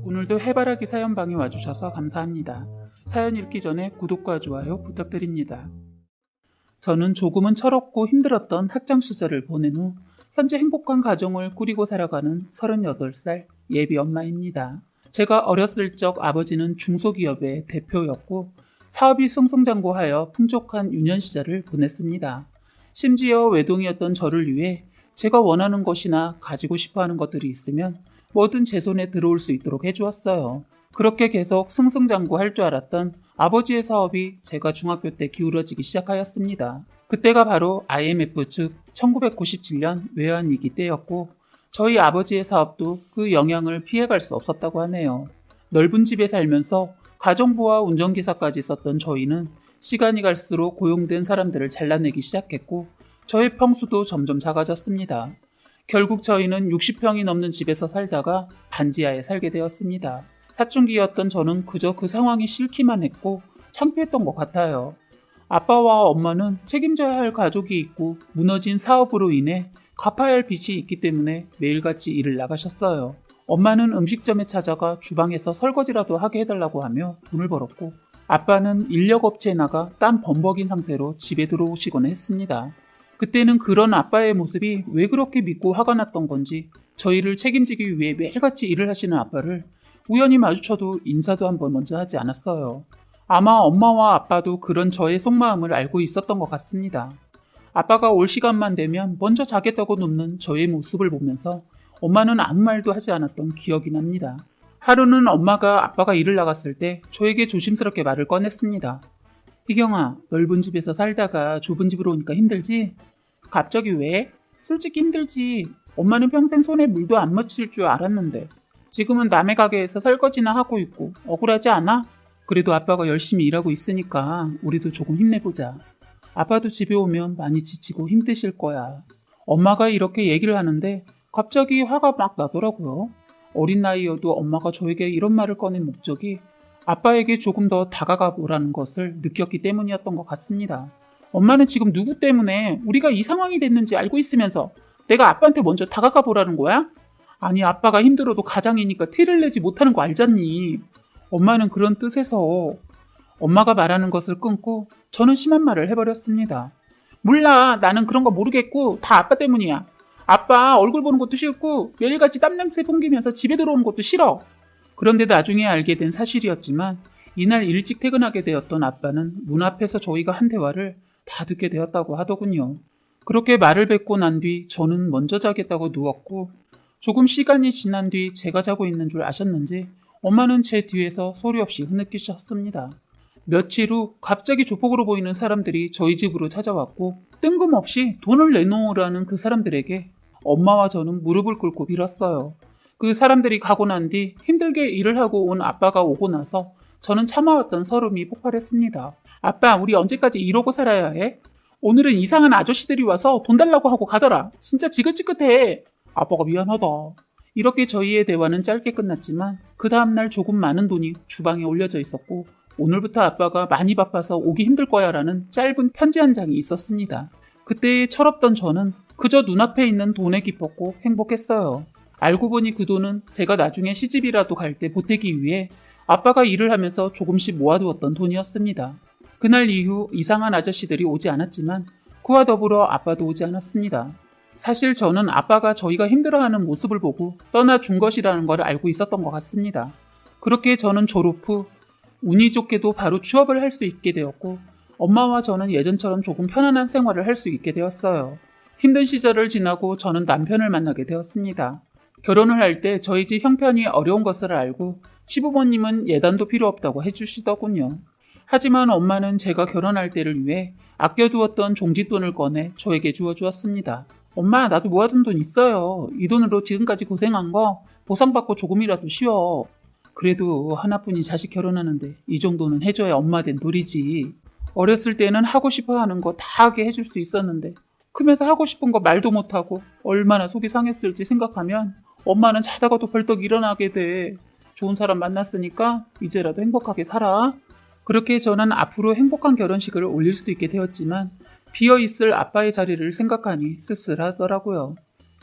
오늘도 해바라기 사연방에 와주셔서 감사합니다. 사연 읽기 전에 구독과 좋아요 부탁드립니다. 저는 조금은 철없고 힘들었던 학창 시절을 보낸 후 현재 행복한 가정을 꾸리고 살아가는 38살 예비 엄마입니다. 제가 어렸을 적 아버지는 중소기업의 대표였고 사업이 승승장구하여 풍족한 유년 시절을 보냈습니다. 심지어 외동이었던 저를 위해 제가 원하는 것이나 가지고 싶어하는 것들이 있으면 뭐든 제 손에 들어올 수 있도록 해주었어요. 그렇게 계속 승승장구할 줄 알았던 아버지의 사업이 제가 중학교 때 기울어지기 시작하였습니다. 그때가 바로 IMF 즉 1997년 외환위기 때였고 저희 아버지의 사업도 그 영향을 피해갈 수 없었다고 하네요. 넓은 집에 살면서 가정부와 운전기사까지 썼던 저희는 시간이 갈수록 고용된 사람들을 잘라내기 시작했고 저의 평수도 점점 작아졌습니다. 결국 저희는 60평이 넘는 집에서 살다가 반지하에 살게 되었습니다. 사춘기였던 저는 그저 그 상황이 싫기만 했고 창피했던 것 같아요. 아빠와 엄마는 책임져야 할 가족이 있고 무너진 사업으로 인해 갚아야 할 빚이 있기 때문에 매일같이 일을 나가셨어요. 엄마는 음식점에 찾아가 주방에서 설거지라도 하게 해달라고 하며 돈을 벌었고 아빠는 인력업체에 나가 땀 범벅인 상태로 집에 들어오시곤 했습니다. 그때는 그런 아빠의 모습이 왜 그렇게 믿고 화가 났던 건지 저희를 책임지기 위해 매일같이 일을 하시는 아빠를 우연히 마주쳐도 인사도 한번 먼저 하지 않았어요. 아마 엄마와 아빠도 그런 저의 속마음을 알고 있었던 것 같습니다. 아빠가 올 시간만 되면 먼저 자겠다고 눕는 저의 모습을 보면서 엄마는 아무 말도 하지 않았던 기억이 납니다. 하루는 엄마가 아빠가 일을 나갔을 때 저에게 조심스럽게 말을 꺼냈습니다. 희경아, 넓은 집에서 살다가 좁은 집으로 오니까 힘들지? 갑자기 왜? 솔직히 힘들지. 엄마는 평생 손에 물도 안 묻힐 줄 알았는데 지금은 남의 가게에서 설거지나 하고 있고 억울하지 않아? 그래도 아빠가 열심히 일하고 있으니까 우리도 조금 힘내보자. 아빠도 집에 오면 많이 지치고 힘드실 거야. 엄마가 이렇게 얘기를 하는데 갑자기 화가 막 나더라고요. 어린 나이여도 엄마가 저에게 이런 말을 꺼낸 목적이 아빠에게 조금 더 다가가 보라는 것을 느꼈기 때문이었던 것 같습니다. 엄마는 지금 누구 때문에 우리가 이 상황이 됐는지 알고 있으면서 내가 아빠한테 먼저 다가가 보라는 거야? 아니, 아빠가 힘들어도 가장이니까 티를 내지 못하는 거 알잖니. 엄마는 그런 뜻에서 엄마가 말하는 것을 끊고 저는 심한 말을 해버렸습니다. 몰라, 나는 그런 거 모르겠고 다 아빠 때문이야. 아빠 얼굴 보는 것도 싫고 매일같이 땀냄새 풍기면서 집에 들어오는 것도 싫어. 그런데 나중에 알게 된 사실이었지만 이날 일찍 퇴근하게 되었던 아빠는 문 앞에서 저희가 한 대화를 다 듣게 되었다고 하더군요. 그렇게 말을 뱉고 난 뒤 저는 먼저 자겠다고 누웠고 조금 시간이 지난 뒤 제가 자고 있는 줄 아셨는지 엄마는 제 뒤에서 소리 없이 흐느끼셨습니다. 며칠 후 갑자기 조폭으로 보이는 사람들이 저희 집으로 찾아왔고 뜬금없이 돈을 내놓으라는 그 사람들에게 엄마와 저는 무릎을 꿇고 빌었어요. 그 사람들이 가고 난 뒤 힘들게 일을 하고 온 아빠가 오고 나서 저는 참아왔던 서름이 폭발했습니다. 아빠, 우리 언제까지 이러고 살아야 해? 오늘은 이상한 아저씨들이 와서 돈 달라고 하고 가더라. 진짜 지긋지긋해. 아빠가 미안하다. 이렇게 저희의 대화는 짧게 끝났지만 그 다음날 조금 많은 돈이 주방에 올려져 있었고 오늘부터 아빠가 많이 바빠서 오기 힘들 거야 라는 짧은 편지 한 장이 있었습니다. 그때 철없던 저는 그저 눈앞에 있는 돈에 기뻤고 행복했어요. 알고 보니 그 돈은 제가 나중에 시집이라도 갈 때 보태기 위해 아빠가 일을 하면서 조금씩 모아두었던 돈이었습니다. 그날 이후 이상한 아저씨들이 오지 않았지만 그와 더불어 아빠도 오지 않았습니다. 사실 저는 아빠가 저희가 힘들어하는 모습을 보고 떠나준 것이라는 걸 알고 있었던 것 같습니다. 그렇게 저는 졸업 후 운이 좋게도 바로 취업을 할 수 있게 되었고 엄마와 저는 예전처럼 조금 편안한 생활을 할 수 있게 되었어요. 힘든 시절을 지나고 저는 남편을 만나게 되었습니다. 결혼을 할 때 저희 집 형편이 어려운 것을 알고 시부모님은 예단도 필요 없다고 해주시더군요. 하지만 엄마는 제가 결혼할 때를 위해 아껴두었던 종짓돈을 꺼내 저에게 주어주었습니다. 엄마, 나도 모아둔 돈 있어요. 이 돈으로 지금까지 고생한 거 보상받고 조금이라도 쉬어. 그래도 하나뿐인 자식 결혼하는데 이 정도는 해줘야 엄마 된 도리지. 어렸을 때는 하고 싶어 하는 거 다 하게 해줄 수 있었는데 크면서 하고 싶은 거 말도 못하고 얼마나 속이 상했을지 생각하면 엄마는 자다가도 벌떡 일어나게 돼. 좋은 사람 만났으니까 이제라도 행복하게 살아. 그렇게 저는 앞으로 행복한 결혼식을 올릴 수 있게 되었지만 비어있을 아빠의 자리를 생각하니 씁쓸하더라고요.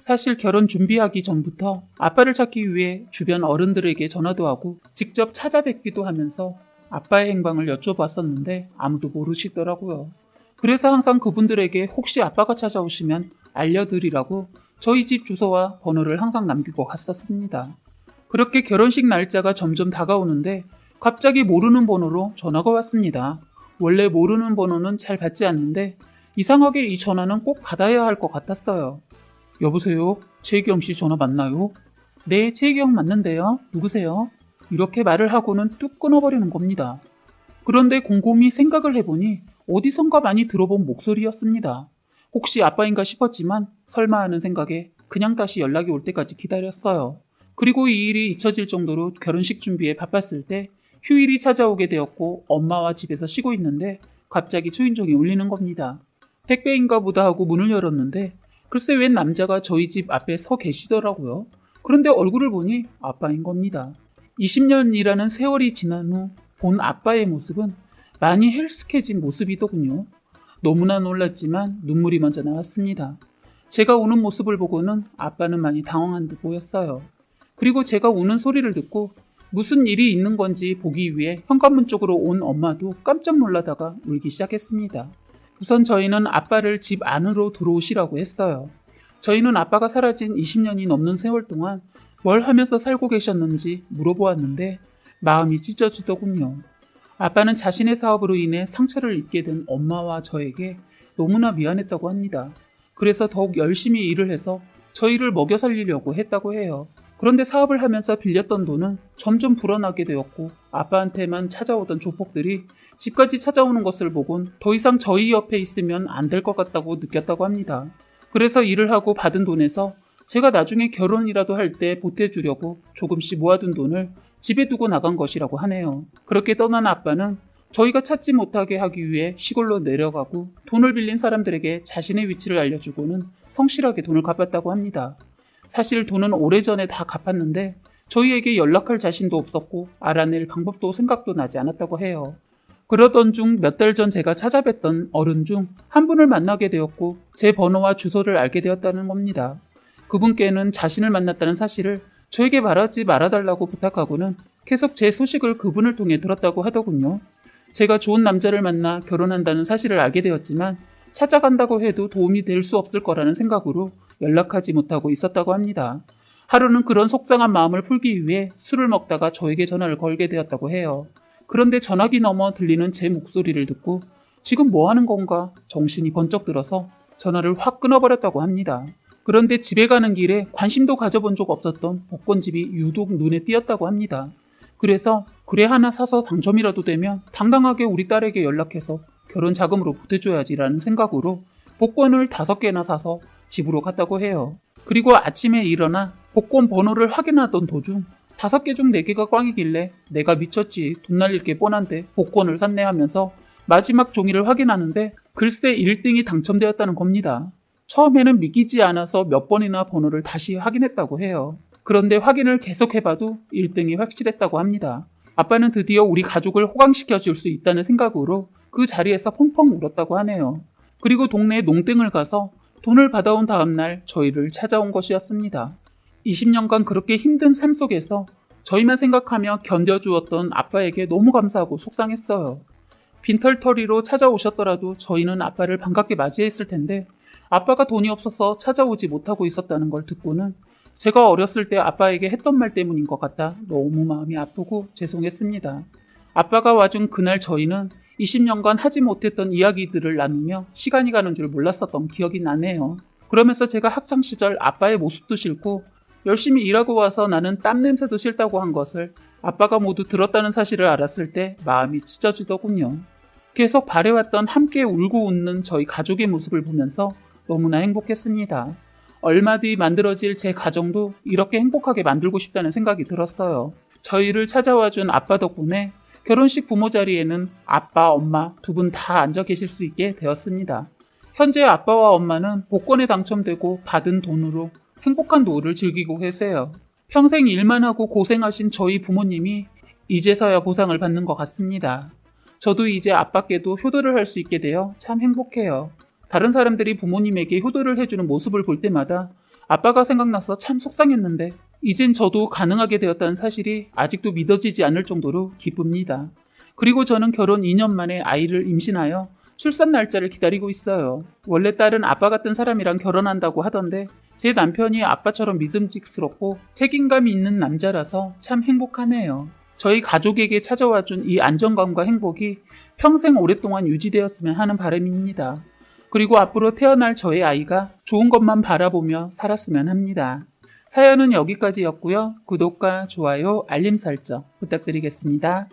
사실 결혼 준비하기 전부터 아빠를 찾기 위해 주변 어른들에게 전화도 하고 직접 찾아뵙기도 하면서 아빠의 행방을 여쭤봤었는데 아무도 모르시더라고요. 그래서 항상 그분들에게 혹시 아빠가 찾아오시면 알려드리라고 저희 집 주소와 번호를 항상 남기고 갔었습니다. 그렇게 결혼식 날짜가 점점 다가오는데 갑자기 모르는 번호로 전화가 왔습니다. 원래 모르는 번호는 잘 받지 않는데 이상하게 이 전화는 꼭 받아야 할 것 같았어요. 여보세요? 최희경 씨 전화 맞나요? 네, 최희경 맞는데요. 누구세요? 이렇게 말을 하고는 뚝 끊어버리는 겁니다. 그런데 곰곰이 생각을 해보니 어디선가 많이 들어본 목소리였습니다. 혹시 아빠인가 싶었지만 설마 하는 생각에 그냥 다시 연락이 올 때까지 기다렸어요. 그리고 이 일이 잊혀질 정도로 결혼식 준비에 바빴을 때 휴일이 찾아오게 되었고 엄마와 집에서 쉬고 있는데 갑자기 초인종이 울리는 겁니다. 택배인가 보다 하고 문을 열었는데 글쎄 웬 남자가 저희 집 앞에 서 계시더라고요. 그런데 얼굴을 보니 아빠인 겁니다. 20년이라는 세월이 지난 후 본 아빠의 모습은 많이 헬스케진 모습이더군요. 너무나 놀랐지만 눈물이 먼저 나왔습니다. 제가 우는 모습을 보고는 아빠는 많이 당황한 듯 보였어요. 그리고 제가 우는 소리를 듣고 무슨 일이 있는 건지 보기 위해 현관문 쪽으로 온 엄마도 깜짝 놀라다가 울기 시작했습니다. 우선 저희는 아빠를 집 안으로 들어오시라고 했어요. 저희는 아빠가 사라진 20년이 넘는 세월 동안 뭘 하면서 살고 계셨는지 물어보았는데 마음이 찢어지더군요. 아빠는 자신의 사업으로 인해 상처를 입게 된 엄마와 저에게 너무나 미안했다고 합니다. 그래서 더욱 열심히 일을 해서 저희를 먹여 살리려고 했다고 해요. 그런데 사업을 하면서 빌렸던 돈은 점점 불어나게 되었고 아빠한테만 찾아오던 조폭들이 집까지 찾아오는 것을 보곤 더 이상 저희 옆에 있으면 안 될 것 같다고 느꼈다고 합니다. 그래서 일을 하고 받은 돈에서 제가 나중에 결혼이라도 할 때 보태주려고 조금씩 모아둔 돈을 집에 두고 나간 것이라고 하네요. 그렇게 떠난 아빠는 저희가 찾지 못하게 하기 위해 시골로 내려가고 돈을 빌린 사람들에게 자신의 위치를 알려주고는 성실하게 돈을 갚았다고 합니다. 사실 돈은 오래전에 다 갚았는데 저희에게 연락할 자신도 없었고 알아낼 방법도 생각도 나지 않았다고 해요. 그러던 중 몇 달 전 제가 찾아뵀던 어른 중 한 분을 만나게 되었고 제 번호와 주소를 알게 되었다는 겁니다. 그분께는 자신을 만났다는 사실을 저에게 말하지 말아달라고 부탁하고는 계속 제 소식을 그분을 통해 들었다고 하더군요. 제가 좋은 남자를 만나 결혼한다는 사실을 알게 되었지만 찾아간다고 해도 도움이 될 수 없을 거라는 생각으로 연락하지 못하고 있었다고 합니다. 하루는 그런 속상한 마음을 풀기 위해 술을 먹다가 저에게 전화를 걸게 되었다고 해요. 그런데 전화기 너머 들리는 제 목소리를 듣고 지금 뭐 하는 건가 정신이 번쩍 들어서 전화를 확 끊어버렸다고 합니다. 그런데 집에 가는 길에 관심도 가져본 적 없었던 복권집이 유독 눈에 띄었다고 합니다. 그래서 그래 하나 사서 당첨이라도 되면 당당하게 우리 딸에게 연락해서 결혼 자금으로 보태줘야지라는 생각으로 복권을 5개나 사서 집으로 갔다고 해요. 그리고 아침에 일어나 복권 번호를 확인하던 도중 5개 중 4개가 꽝이길래 내가 미쳤지 돈 날릴 게 뻔한데 복권을 샀네 하면서 마지막 종이를 확인하는데 글쎄 1등이 당첨되었다는 겁니다. 처음에는 믿기지 않아서 몇 번이나 번호를 다시 확인했다고 해요. 그런데 확인을 계속해봐도 1등이 확실했다고 합니다. 아빠는 드디어 우리 가족을 호강시켜줄 수 있다는 생각으로 그 자리에서 펑펑 울었다고 하네요. 그리고 동네에 농땡을 가서 돈을 받아온 다음날 저희를 찾아온 것이었습니다. 20년간 그렇게 힘든 삶 속에서 저희만 생각하며 견뎌주었던 아빠에게 너무 감사하고 속상했어요. 빈털터리로 찾아오셨더라도 저희는 아빠를 반갑게 맞이했을 텐데 아빠가 돈이 없어서 찾아오지 못하고 있었다는 걸 듣고는 제가 어렸을 때 아빠에게 했던 말 때문인 것 같아 너무 마음이 아프고 죄송했습니다. 아빠가 와준 그날 저희는 20년간 하지 못했던 이야기들을 나누며 시간이 가는 줄 몰랐었던 기억이 나네요. 그러면서 제가 학창시절 아빠의 모습도 싫고 열심히 일하고 와서 나는 땀 냄새도 싫다고 한 것을 아빠가 모두 들었다는 사실을 알았을 때 마음이 찢어지더군요. 계속 바래왔던 함께 울고 웃는 저희 가족의 모습을 보면서 너무나 행복했습니다. 얼마 뒤 만들어질 제 가정도 이렇게 행복하게 만들고 싶다는 생각이 들었어요. 저희를 찾아와준 아빠 덕분에 결혼식 부모 자리에는 아빠, 엄마 두 분 다 앉아 계실 수 있게 되었습니다. 현재 아빠와 엄마는 복권에 당첨되고 받은 돈으로 행복한 노후를 즐기고 계세요. 평생 일만 하고 고생하신 저희 부모님이 이제서야 보상을 받는 것 같습니다. 저도 이제 아빠께도 효도를 할 수 있게 되어 참 행복해요. 다른 사람들이 부모님에게 효도를 해주는 모습을 볼 때마다 아빠가 생각나서 참 속상했는데 이젠 저도 가능하게 되었다는 사실이 아직도 믿어지지 않을 정도로 기쁩니다. 그리고 저는 결혼 2년 만에 아이를 임신하여 출산 날짜를 기다리고 있어요. 원래 딸은 아빠 같은 사람이랑 결혼한다고 하던데 제 남편이 아빠처럼 믿음직스럽고 책임감이 있는 남자라서 참 행복하네요. 저희 가족에게 찾아와준 이 안정감과 행복이 평생 오랫동안 유지되었으면 하는 바람입니다. 그리고 앞으로 태어날 저의 아이가 좋은 것만 바라보며 살았으면 합니다. 사연은 여기까지였고요. 구독과 좋아요, 알림 설정 부탁드리겠습니다.